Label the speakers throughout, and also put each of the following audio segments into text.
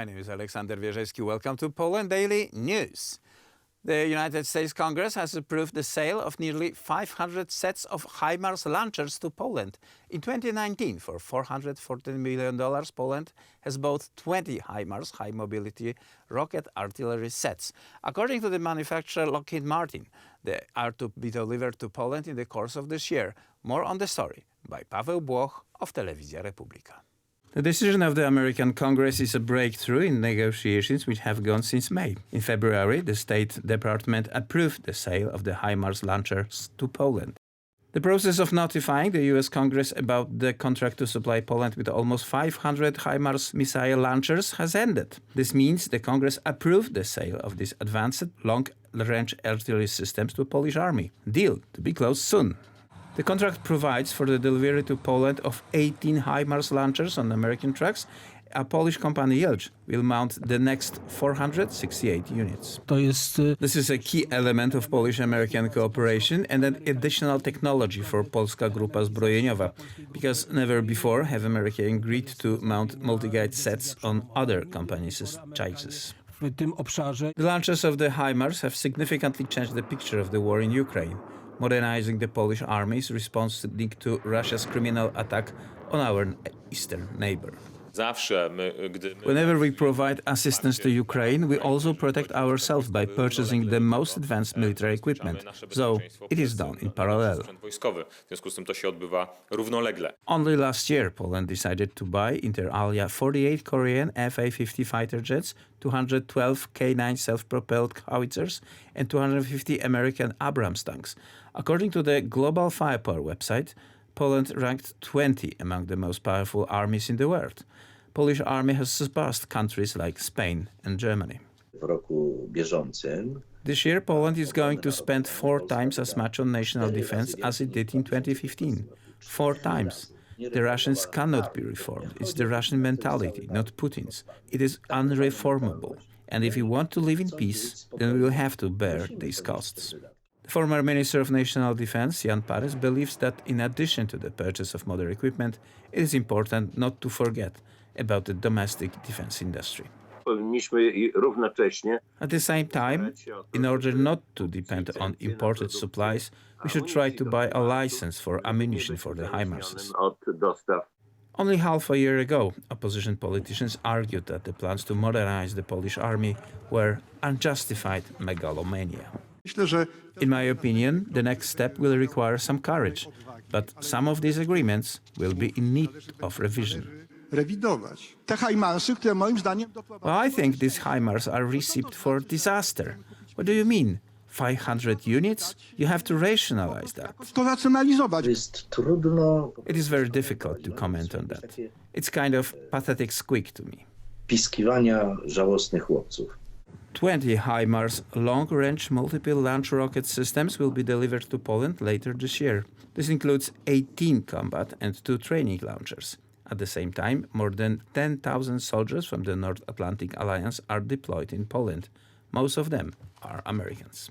Speaker 1: My name is Aleksander Wierzejewski. Welcome to Poland Daily News. The United States Congress has approved the sale of nearly 500 sets of HIMARS launchers to Poland. In 2019, for $414 million, Poland has bought 20 HIMARS high-mobility rocket artillery sets. According to the manufacturer Lockheed Martin, they are to be delivered to Poland in the course of this year. More on the story by Paweł Błoch of Telewizja Republika. The decision of the American Congress is a breakthrough in negotiations which have gone since May. In February, the State Department approved the sale of the HIMARS launchers to Poland. The process of notifying the US Congress about the contract to supply Poland with almost 500 HIMARS missile launchers has ended. This means the Congress approved the sale of these advanced long-range artillery systems to the Polish army. Deal to be closed soon. The contract provides for the delivery to Poland of 18 HIMARS launchers on American trucks. A Polish company, Jelcz, will mount the next 468 units. This is a key element of Polish-American cooperation and an additional technology for Polska Grupa Zbrojeniowa, because never before have America agreed to mount multi-guide sets on other companies' chassis. The launchers of the HIMARS have significantly changed the picture of the war in Ukraine, modernizing the Polish army's response to Russia's criminal attack on our eastern neighbor. Whenever we provide assistance to Ukraine, we also protect ourselves by purchasing the most advanced military equipment. So it is done in parallel. Only last year, Poland decided to buy inter alia 48 Korean F-A-50 fighter jets, 212 K-9 self-propelled howitzers, and 250 American Abrams tanks. According to the Global Firepower website, Poland ranked 20 among the most powerful armies in the world. Polish army has surpassed countries like Spain and Germany. This year, Poland is going to spend 4 times as much on national defense as it did in 2015. 4 times. The Russians cannot be reformed. It's the Russian mentality, not Putin's. It is unreformable. And if we want to live in peace, then we will have to bear these costs. The former Minister of National Defense, Jan Pares, believes that in addition to the purchase of modern equipment, it is important not to forget about the domestic defense industry. At the same time, in order not to depend on imported supplies, we should try to buy a license for ammunition for the HIMARS. Only half a year ago, opposition politicians argued that the plans to modernize the Polish army were unjustified megalomania. In my opinion, the next step will require some courage, but some of these agreements will be in need of revision. Well, I think these HIMARS are recipe for disaster. What do you mean? 500 units? You have to rationalize that. It is very difficult to comment on that. It's kind of pathetic squeak to me. 20 HIMARS long-range multiple-launch rocket systems will be delivered to Poland later this year. This includes 18 combat and 2 training launchers. At the same time, more than 10,000 soldiers from the North Atlantic Alliance are deployed in Poland. Most of them are Americans.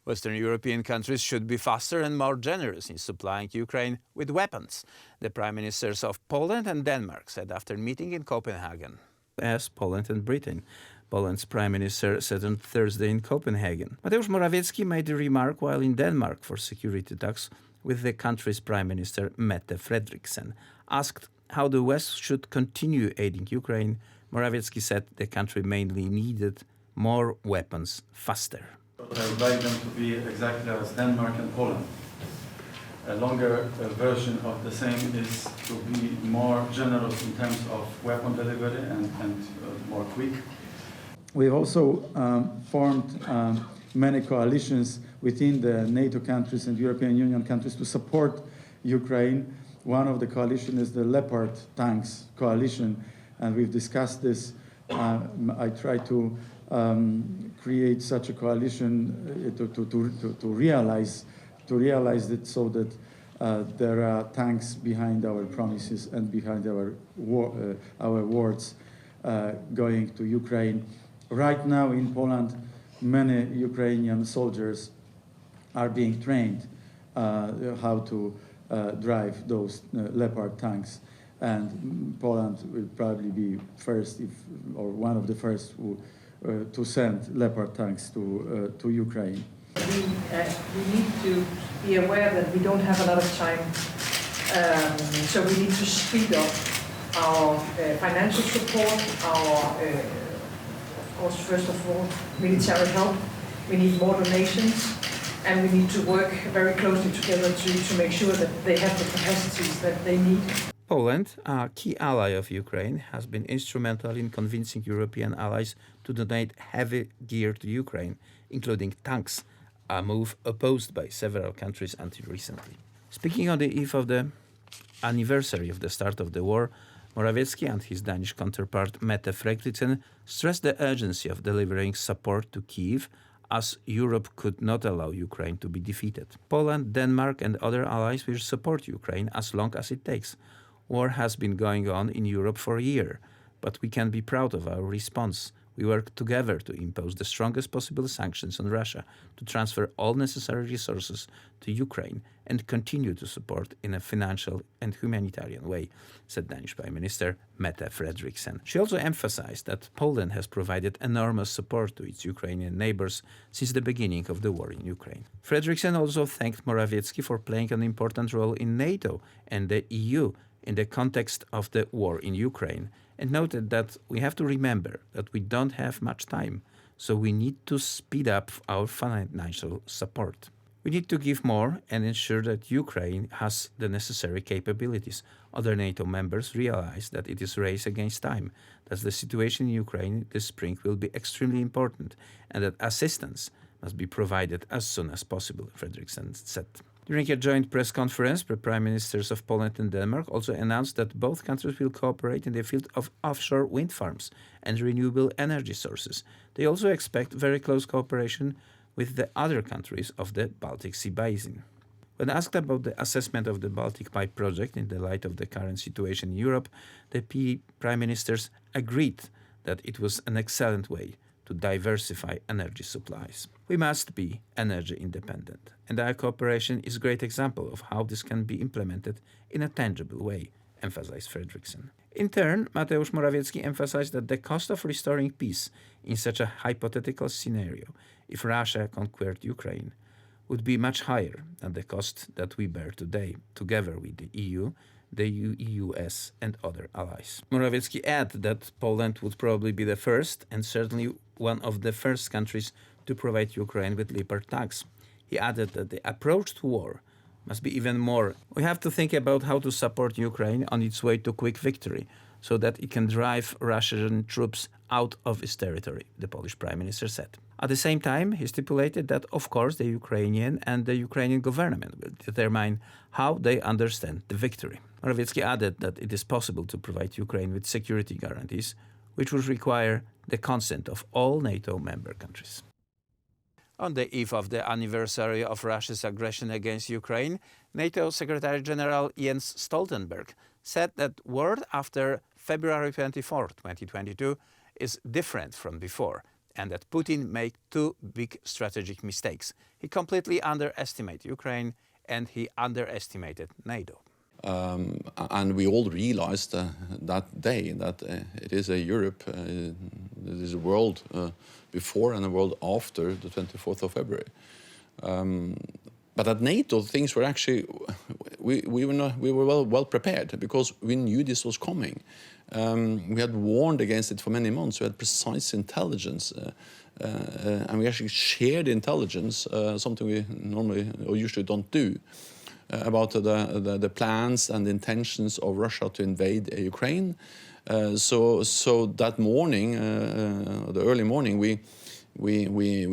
Speaker 1: Western European countries should be faster and more generous in supplying Ukraine with weapons, the prime ministers of Poland and Denmark said after meeting in Copenhagen. As Poland and Britain. Poland's prime minister said on Thursday in Copenhagen. Mateusz Morawiecki made the remark while in Denmark for security talks with the country's prime minister Mette Frederiksen. Asked how the West should continue aiding Ukraine, Morawiecki said the country mainly needed more weapons faster.
Speaker 2: I would like them to be exactly as Denmark and Poland. A longer version of the same is to be more generous in terms of weapon delivery and more quick. We've also formed many coalitions within the NATO countries and European Union countries to support Ukraine. One of the coalition is the Leopard tanks coalition, and we've discussed this. I try to create such a coalition to realize it so that there are tanks behind our promises and behind our words going to Ukraine. Right now in Poland, many Ukrainian soldiers are being trained how to drive those Leopard tanks.
Speaker 3: and Poland will probably be one of the first to send Leopard tanks to Ukraine.
Speaker 4: We need to be aware that we don't have a lot of time, so we need to speed up our financial support, of course, first of all, military help. We need more donations, and we need to work very closely together to make sure that they have the capacities that they need.
Speaker 1: Poland, a key ally of Ukraine, has been instrumental in convincing European allies to donate heavy gear to Ukraine, including tanks, a move opposed by several countries until recently. Speaking on the eve of the anniversary of the start of the war, Morawiecki and his Danish counterpart Mette Frederiksen stressed the urgency of delivering support to Kyiv, as Europe could not allow Ukraine to be defeated. Poland, Denmark and other allies will support Ukraine as long as it takes. War has been going on in Europe for a year, but we can be proud of our response. We work together to impose the strongest possible sanctions on Russia, to transfer all necessary resources to Ukraine and continue to support in a financial and humanitarian way, said Danish Prime Minister Mette Frederiksen. She also emphasized that Poland has provided enormous support to its Ukrainian neighbors since the beginning of the war in Ukraine. Frederiksen also thanked Morawiecki for playing an important role in NATO and the EU in the context of the war in Ukraine, and noted that we have to remember that we don't have much time, so we need to speed up our financial support. We need to give more and ensure that Ukraine has the necessary capabilities. Other NATO members realize that it is a race against time, that the situation in Ukraine this spring will be extremely important, and that assistance must be provided as soon as possible, Frederiksen said. During a joint press conference, the Prime Ministers of Poland and Denmark also announced that both countries will cooperate in the field of offshore wind farms and renewable energy sources. They also expect very close cooperation with the other countries of the Baltic Sea Basin. When asked about the assessment of the Baltic Pipe project in the light of the current situation in Europe, the Prime Ministers agreed that it was an excellent way to diversify energy supplies. We must be energy independent, and our cooperation is a great example of how this can be implemented in a tangible way, emphasized Frederiksen. In turn, Mateusz Morawiecki emphasized that the cost of restoring peace in such a hypothetical scenario, if Russia conquered Ukraine, would be much higher than the cost that we bear today, together with the EU, the US and other allies. Morawiecki added that Poland would probably be the first and certainly one of the first countries to provide Ukraine with Leopard tanks. He added that the approach to war must be even more. We have to think about how to support Ukraine on its way to quick victory so that it can drive Russian troops out of its territory, the Polish Prime Minister said. At the same time, he stipulated that, of course, the Ukrainian and the Ukrainian government will determine how they understand the victory. Morawiecki added that it is possible to provide Ukraine with security guarantees, which would require the consent of all NATO member countries. On the eve of the anniversary of Russia's aggression against Ukraine, NATO Secretary General Jens Stoltenberg said that world after February 24, 2022 is different from before, and that Putin made two big strategic mistakes. He completely underestimated Ukraine and he underestimated NATO.
Speaker 5: And we all realized that day that it is a Europe, it is a world before and a world after the 24th of February. But at NATO, things were actually, we were well prepared because we knew this was coming. We had warned against it for many months. We had precise intelligence, and we actually shared intelligence, something we normally or usually don't do, about the plans and intentions of Russia to invade Ukraine. So that morning, the early morning, we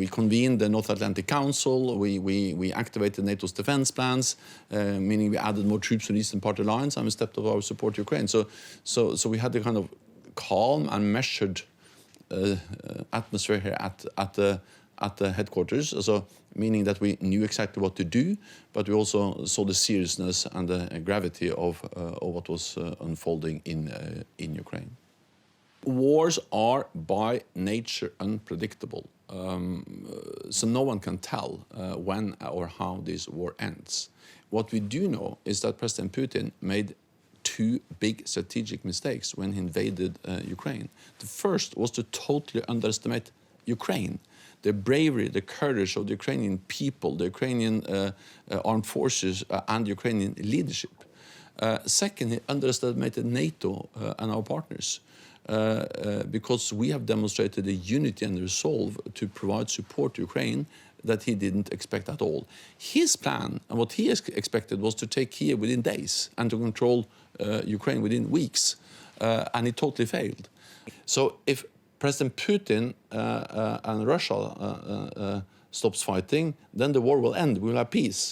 Speaker 5: convened the North Atlantic Council. We activated NATO's defense plans, meaning we added more troops to the eastern part of the alliance, and we stepped up our support to Ukraine. So we had the kind of calm and measured atmosphere here at the headquarters. So meaning that we knew exactly what to do, but we also saw the seriousness and the gravity of what was unfolding in Ukraine. Wars are by nature unpredictable, so no one can tell when or how this war ends. What we do know is that President Putin made two big strategic mistakes when he invaded Ukraine. The first was to totally underestimate Ukraine, the bravery, the courage of the Ukrainian people, the Ukrainian armed forces, and the Ukrainian leadership. Second, he underestimated NATO and our partners. Because we have demonstrated a unity and resolve to provide support to Ukraine that he didn't expect at all. His plan and what he expected was to take Kiev within days and to control Ukraine within weeks, and he totally failed. So if President Putin and Russia stops fighting, then the war will end, we will have peace.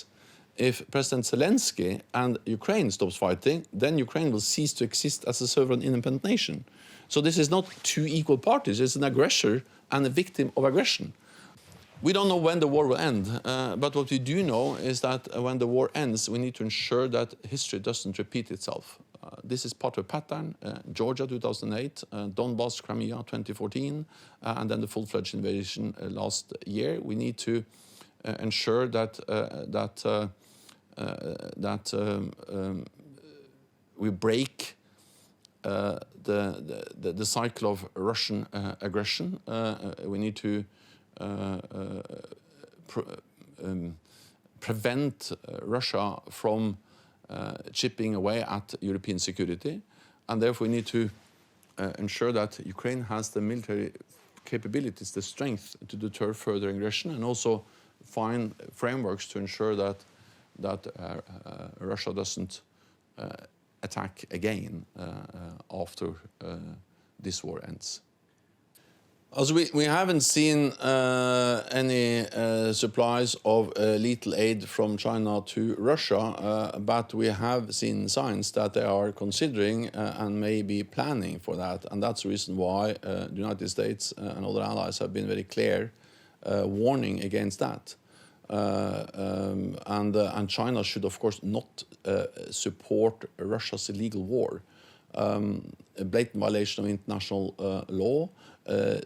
Speaker 5: If President Zelensky and Ukraine stops fighting, then Ukraine will cease to exist as a sovereign independent nation. So this is not two equal parties, it's an aggressor and a victim of aggression. We don't know when the war will end, but what we do know is that when the war ends, we need to ensure that history doesn't repeat itself. This is part of a pattern, Georgia 2008, Donbass, Crimea 2014, and then the full-fledged invasion last year. We need to ensure that we break the cycle of Russian aggression. We need to prevent Russia from chipping away at European security, and therefore we need to ensure that Ukraine has the military capabilities, the strength to deter further aggression, and also find frameworks to ensure that Russia doesn't attack again after this war ends. Also, we haven't seen any supplies of lethal aid from China to Russia, but we have seen signs that they are considering and may be planning for that. And that's the reason why the United States and other allies have been very clear warning against that. And China should, of course, not support Russia's illegal war. A blatant violation of international law.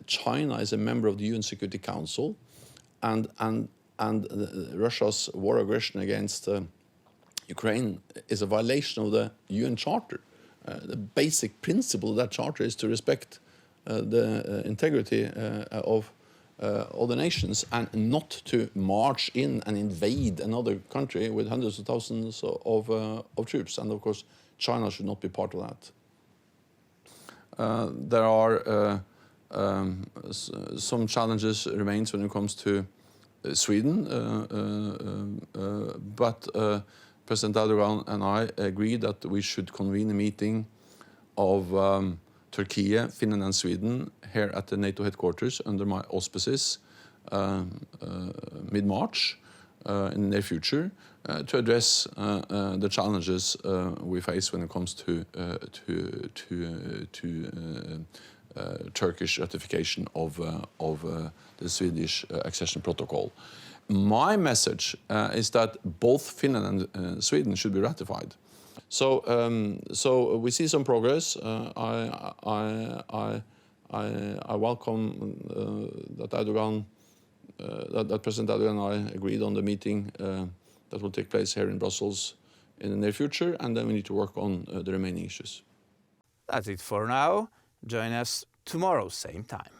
Speaker 5: China is a member of the UN Security Council, and Russia's war aggression against Ukraine is a violation of the UN Charter. The basic principle of that charter is to respect the integrity of other nations and not to march in and invade another country with hundreds of thousands of troops. And of course, China should not be part of that. There are some challenges remains when it comes to Sweden, but President Erdogan and I agree that we should convene a meeting of Turkey, Finland and Sweden here at the NATO headquarters under my auspices mid-March in the near future to address the challenges we face when it comes to Turkish ratification of the Swedish accession protocol. My message is that both Finland and Sweden should be ratified. So we see some progress. I welcome that that President Erdogan and I agreed on the meeting that will take place here in Brussels in the near future, and then we need to work on the remaining issues.
Speaker 1: That's it for now. Join us tomorrow, same time.